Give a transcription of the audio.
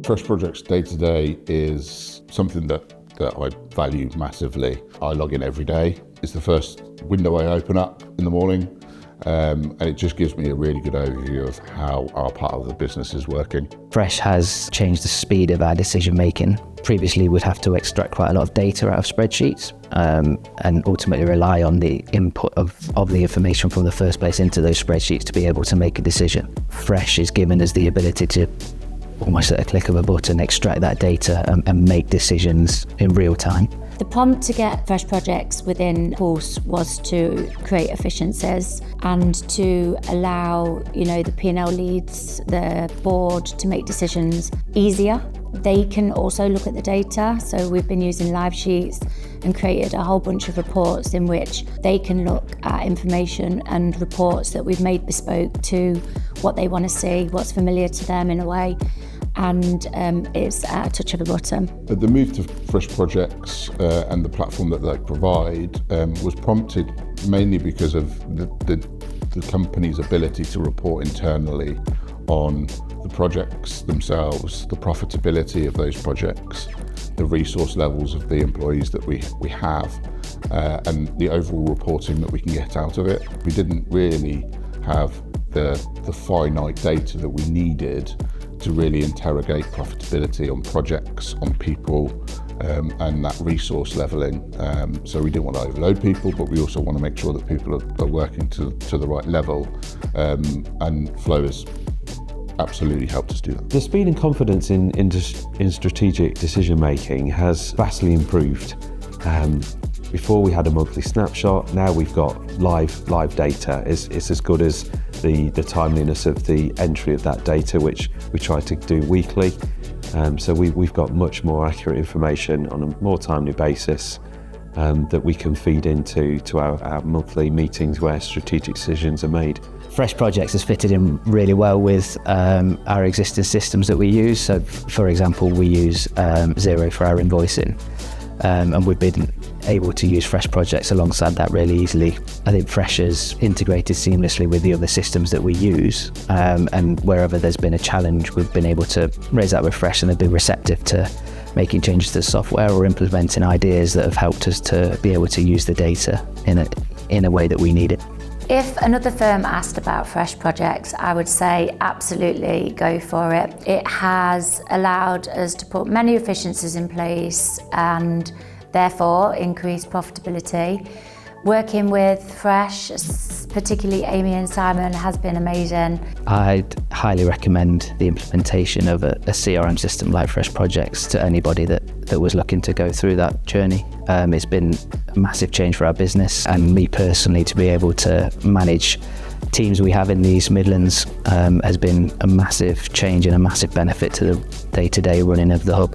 Fresh Projects day-to-day is something that I value massively. I log in every day. It's the first window I open up in the morning, and it just gives me a really good overview of how our part of the business is working. Fresh has changed the speed of our decision making. Previously, we'd have to extract quite a lot of data out of spreadsheets and ultimately rely on the input of the information from the first place into those spreadsheets to be able to make a decision. Fresh has given us the ability to almost at a click of a button extract that data and make decisions in real time. The prompt to get Fresh Projects within course was to create efficiencies and to allow, the P&L leads, the board to make decisions easier. They can also look at the data. So we've been using LiveSheets and created a whole bunch of reports in which they can look at information and reports that we've made bespoke to what they want to see, what's familiar to them in a way. And it's at a touch of a button. The move to Fresh Projects and the platform that they provide was prompted mainly because of the company's ability to report internally on the projects themselves, the profitability of those projects, the resource levels of the employees that we have, and the overall reporting that we can get out of it. We didn't really have the finite data that we needed to really interrogate profitability on projects, on people, and that resource leveling. So we didn't want to overload people, but we also want to make sure that people are working to the right level, and Flow has absolutely helped us do that. The speed and confidence in strategic decision making has vastly improved. Before we had a monthly snapshot, now we've got live data. It's as good as the timeliness of the entry of that data, which we try to do weekly. So we've got much more accurate information on a more timely basis that we can feed into our monthly meetings where strategic decisions are made. Fresh Projects has fitted in really well with our existing systems that we use. So, for example, we use Xero for our invoicing, and we've been able to use Fresh Projects alongside that really easily. I think Fresh has integrated seamlessly with the other systems that we use, and wherever there's been a challenge, we've been able to raise that with Fresh, and they've been receptive to making changes to the software or implementing ideas that have helped us to be able to use the data in a way that we need it. If another firm asked about Fresh Projects, I would say absolutely go for it. It has allowed us to put many efficiencies in place and therefore increase profitability. Working with Fresh, particularly Amy and Simon, has been amazing. I'd highly recommend the implementation of a CRM system like Fresh Projects to anybody that was looking to go through that journey. It's been a massive change for our business, and me personally, to be able to manage teams we have in the East Midlands has been a massive change and a massive benefit to the day-to-day running of the hub.